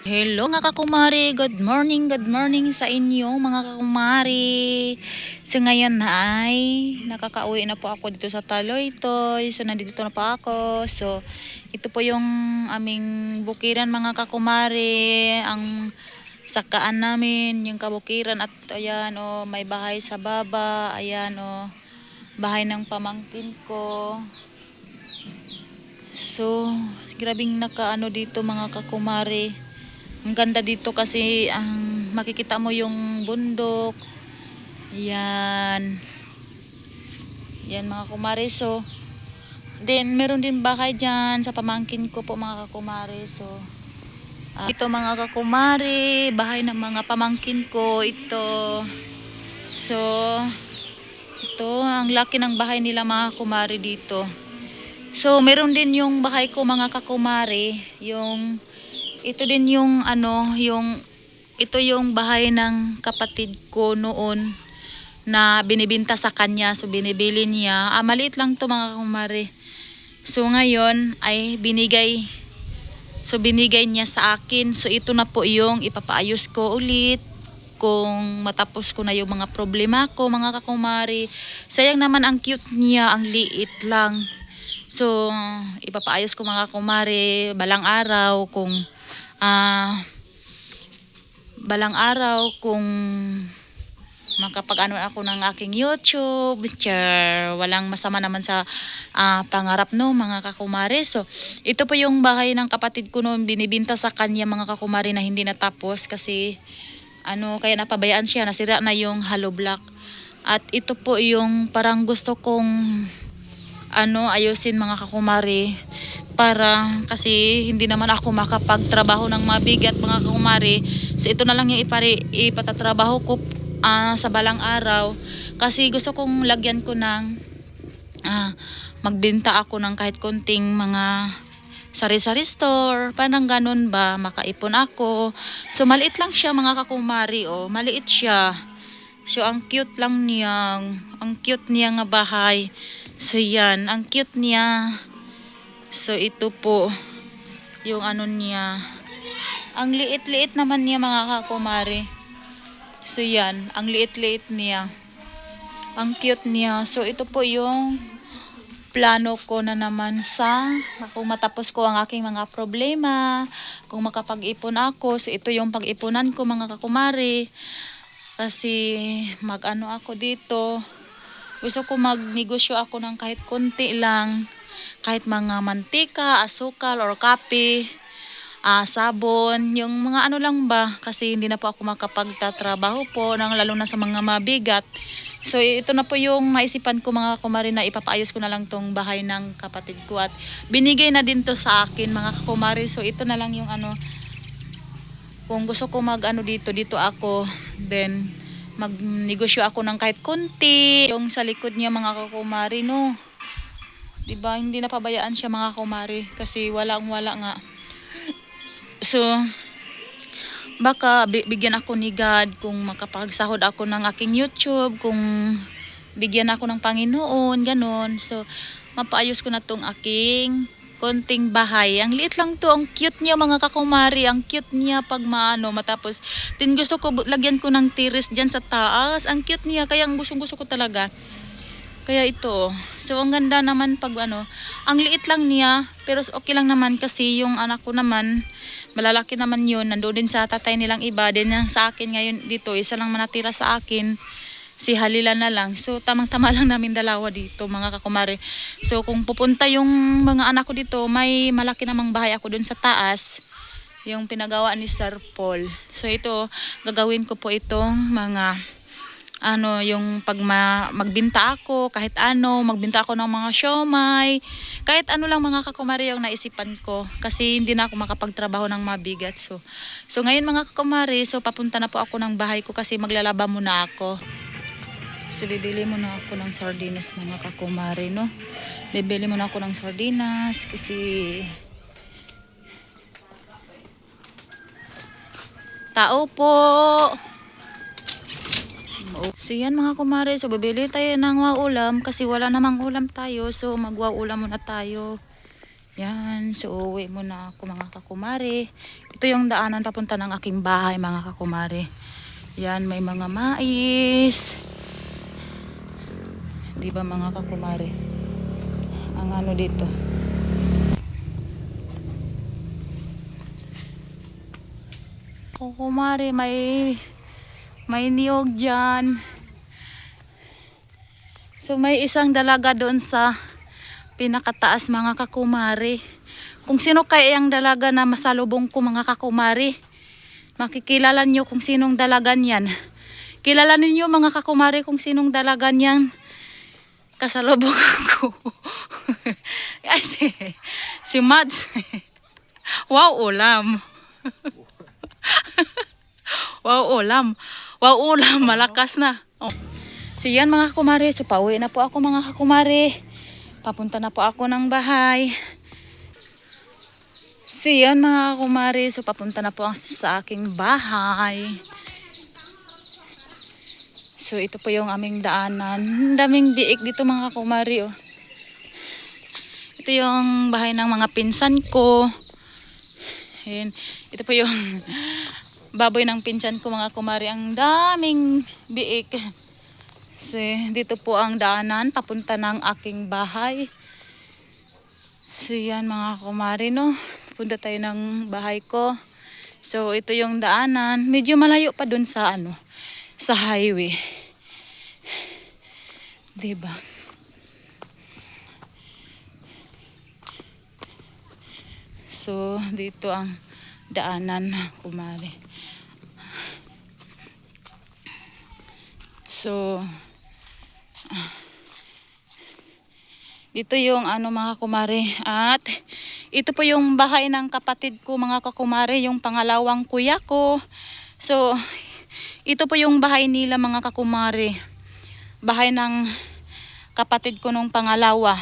Hello mga kakumari, good morning sa inyo mga kakumari. So ngayon ay nakakauwi na po ako dito sa Taloytoy. So nandito na po ako. So ito po yung aming bukiran mga kakumari. Ang sakaan namin, yung kabukiran at ayan may bahay sa baba. Ayan bahay ng pamangkin ko. So grabing nakaano dito mga kakumari. Ang ganda dito kasi makikita mo yung bundok. Yan. Yan mga kumare. So, then meron din bahay dyan sa pamangkin ko po mga kakumare. So, ito mga kakumare, bahay ng mga pamangkin ko. Ito. So, ito. Ang laki ng bahay nila mga kumare dito. So, meron din yung bahay ko mga kakumare. Ito din yung ito yung bahay ng kapatid ko noon na binibenta sa kanya. So binibili niya. Maliit lang to mga kumare. So ngayon ay binigay. So binigay niya sa akin. So ito na po yung ipapaayos ko ulit kung matapos ko na yung mga problema ko mga kakumari. Sayang naman ang cute niya, ang liit lang. So ipapaayos ko mga kumare balang araw kung makapag-ano ako ng aking YouTube. Walang masama naman sa pangarap no mga kakumare. So ito po yung bahay ng kapatid ko noon, binibinta sa kanya mga kakumare na hindi natapos kasi kaya napabayaan siya, nasira na yung hollow block. At ito po yung parang gusto kong ayusin mga kakumare, para kasi hindi naman ako makapagtrabaho ng mabigat mga kakumare. So ito na lang yung ipatatrabaho ko sa balang araw, kasi gusto kong lagyan ko ng magbenta ako ng kahit konting mga sari-sari store, parang ganun ba, makaipon ako. So maliit lang siya mga kakumari, maliit siya. So ang cute lang niya, ang cute niya nga bahay. So yan, ang cute niya. So ito po yung niya. Ang liit-liit naman niya mga kakumari. So yan, ang liit-liit niya. Ang cute niya. So ito po yung plano ko na naman kung matapos ko ang aking mga problema, kung makapag-ipon ako. So ito yung pag-ipunan ko mga kakumari. Kasi ako dito. Gusto ko magnegosyo ako ng kahit konti lang. Kahit mga mantika, asukal, or kape, sabon, yung mga lang ba. Kasi hindi na po ako makapagtatrabaho po, lalo na sa mga mabigat. So ito na po yung naisipan ko mga kumari, na ipapaayos ko na lang tong bahay ng kapatid ko. At binigay na din to sa akin mga kumari. So ito na lang yung kung gusto ko dito ako, then magnegosyo ako ng kahit konti. Yung sa likod niya mga kakumari no, diba hindi napabayaan siya mga kumari, kasi wala nga. So baka bigyan ako ni God kung makapagsahod ako ng aking YouTube, kung bigyan ako ng Panginoon, ganun. So mapaayos ko na tong aking konting bahay. Ang liit lang to, ang cute niya mga kakumari, ang cute niya pag matapos. Din gusto ko lagyan ko ng terrace dyan sa taas. Ang cute niya, kaya ang gusto ko talaga. Kaya ito. So ang ganda naman pag ang liit lang niya, pero okay lang naman kasi yung anak ko naman malalaki naman yun, nandoon din sa tatay nilang iba, din sa akin ngayon dito, isa lang manatira sa akin, si Halila na lang. So tamang-tama lang namin dalawa dito mga kakumare. So kung pupunta yung mga anak ko dito, may malaki namang bahay ako dun sa taas, yung pinagawa ni Sir Paul. So ito, gagawin ko po itong mga yung pag magbinta ako, kahit magbinta ako ng mga siomay, kahit lang mga kakumari yung naisipan ko, kasi hindi na ako makapagtrabaho ng mabigat. So ngayon mga kakumari, so papunta na po ako ng bahay ko kasi maglalaba muna ako. So bibili muna ako ng sardinas mga kakumari no. Bibili muna ako ng sardinas kasi tao po. So yan mga kumare, so bibili tayo ng ulam kasi wala namang ulam tayo. So magwa-ulam muna tayo. Yan, so uuwi muna ako mga kakumari. Ito yung daanan papunta ng aking bahay mga kakumari. Yan, may mga mais. Di ba mga kakumari? Ang ano dito. Kakumari, may niyog dyan. So may isang dalaga doon sa pinakataas mga kakumari. Kung sino kaya yung dalaga na masalubong ko mga kakumari, makikilala nyo kung sinong dalagan yan. Kilala ninyo mga kakumari kung sinong dalagan yan kasalubong ko. Ay, si Mads. Wow, ulam. Wow, ulam. Wow, ulam. Malakas na. Oh. So yan mga kakumari, so pauwi na po ako mga kakumari. Papunta na po ako ng bahay. So yan mga kakumari, so papunta na po ako sa aking bahay. So ito po yung aming daanan. Ang daming biik dito mga kakumari. Oh. Ito yung bahay ng mga pinsan ko. Ayan. Ito po yung baboy ng pinsan ko mga kakumari. Ang daming biik. So, dito po ang daanan papunta ng aking bahay. So yan mga kumari, no, punta tayo ng bahay ko. So ito yung daanan, medyo malayo pa dun sa ano, sa highway, diba? So dito ang daanan kumari. So dito yung ano mga kumari, at ito po yung bahay ng kapatid ko mga kakumari, yung pangalawang kuya ko. So ito po yung bahay nila mga kakumari, bahay ng kapatid ko nung pangalawa.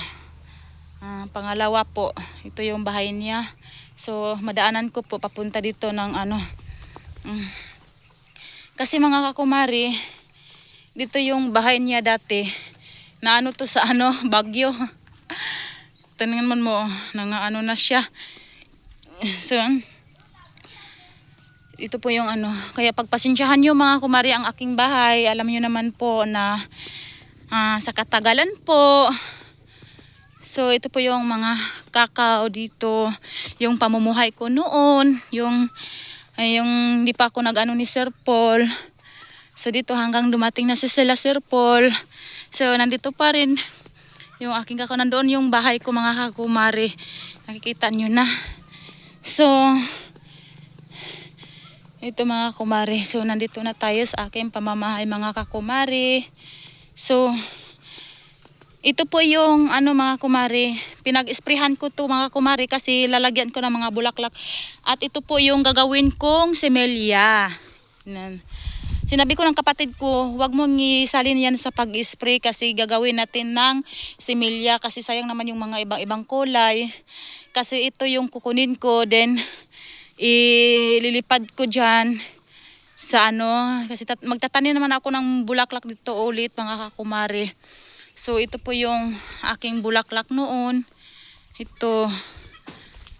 Pangalawa po, ito yung bahay niya. So madaanan ko po papunta dito ng ano, kasi mga kakumari, dito yung bahay niya dati na ano to sa ano, Bagyo. Tingnan mo, ano na siya. So ito po yung ano, kaya pagpasensyahan nyo mga kumari ang aking bahay. Alam nyo naman po na sa katagalan po. So ito po yung mga kakao dito, yung pamumuhay ko noon, yung di pa ako nag-ano ni Sir Paul. So dito hanggang dumating na si Sir Paul. So nandito pa rin yung aking kakao. Nandoon yung bahay ko mga kakumari, nakikita nyo na. So ito mga kumari, so nandito na tayo sa aking pamamahay mga kakumari. So ito po yung ano mga kumari, pinag-isprehan ko to mga kumari kasi lalagyan ko ng mga bulaklak. At ito po yung gagawin kong semelya. Sinabi ko ng kapatid ko, wag mong isalin yan sa pag-spray kasi gagawin natin ng semelya kasi sayang naman yung mga ibang kulay. Kasi ito yung kukunin ko, then ililipad ko dyan sa ano, kasi magtatanim naman ako ng bulaklak dito ulit mga kakumari. So ito po yung aking bulaklak noon. Dito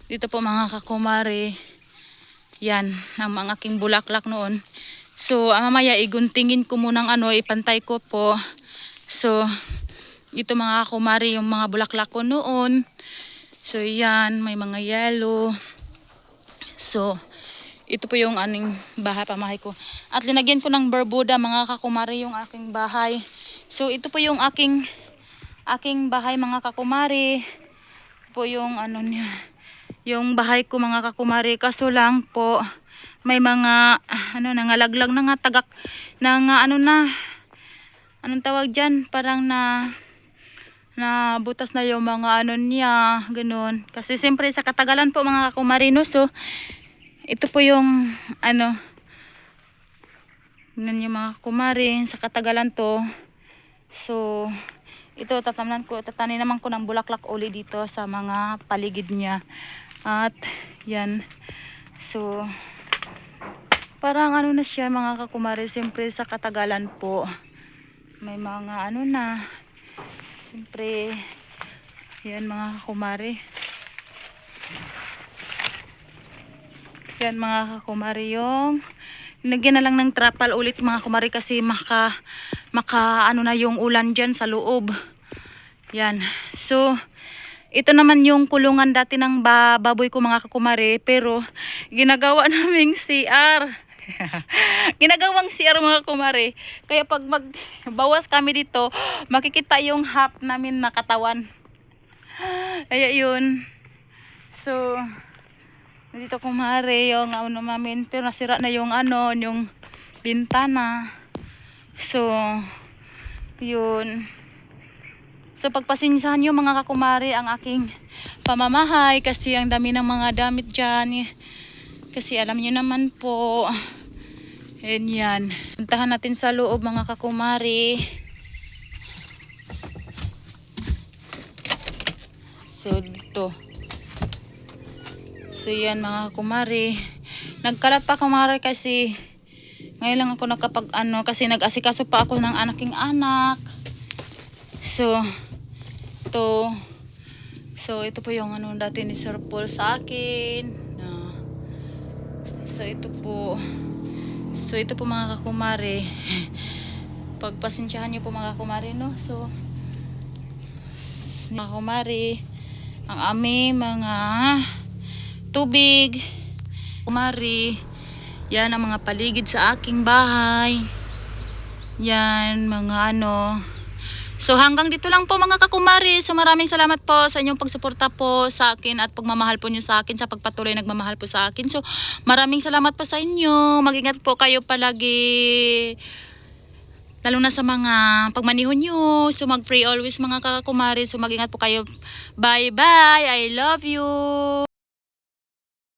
po mga kakumari, yan ang mga aking bulaklak noon. So mamaya iguntingin ko munang ano, ipantay ko po. So ito mga kakumari yung mga bulaklak ko noon. So yan, may mga yellow. So ito po yung aning bahay, pamahay ko. At linagyan ko ng bermuda mga kakumari yung aking bahay. So ito po yung aking bahay mga kakumari. Ito po yung ano niya, yung bahay ko mga kakumari. Kaso lang po may mga ano, nangalaglag na nga tagak na nga ano na, anong tawag dyan, parang na butas na yung mga ano niya, ganun. Kasi siyempre sa katagalan po mga kakumarino, so ito po yung ano, ganun yung mga kumari sa katagalan to. So ito tatanim naman ko ng bulaklak uli dito sa mga paligid niya. At yan, so parang ano na siya mga kakumari, siyempre sa katagalan po may mga ano na, siyempre yan mga kakumari. Yan mga kakumari, yung nilagyan na lang ng trapal ulit mga kumari kasi maka ano na yung ulan dyan sa loob. Yan. So ito naman yung kulungan dati ng baboy ko mga kakumari, pero ginagawa naming CR. Ginagawang CR mga kumari. Kaya pag magbawas kami dito, makikita yung half namin na katawan. Kaya yun. So dito kumari yung ano namin, pero nasira na yung ano, yung bintana. So yun. So pagpasensahan nyo mga kakumari ang aking pamamahay kasi ang dami ng mga damit dyan. Kasi alam nyo naman po. And yan. Puntahan natin sa loob mga kakumari. So dito. So yan mga kakumari. Nagkalat pa kumari kasi ngayon lang ako nakapag ano, kasi nag-asikaso pa ako ng aking anak. So ito po yung ano dati ni Sir Paul sa akin. So ito po mga kakumari. Pagpasensyahan niyo po mga kakumari, no? So mga kakumari, ang aming mga tubig, kumari, yan ang mga paligid sa aking bahay, yan mga ano. So hanggang dito lang po mga kakumari. So maraming salamat po sa inyong pagsuporta po sa akin at pagmamahal po nyo sa akin, sa pagpatuloy nagmamahal po sa akin. So maraming salamat po sa inyo. Mag-ingat po kayo palagi, lalo na sa mga pagmanihon nyo. So mag-pray always mga kakumari. So mag-ingat po kayo. Bye bye, I love you.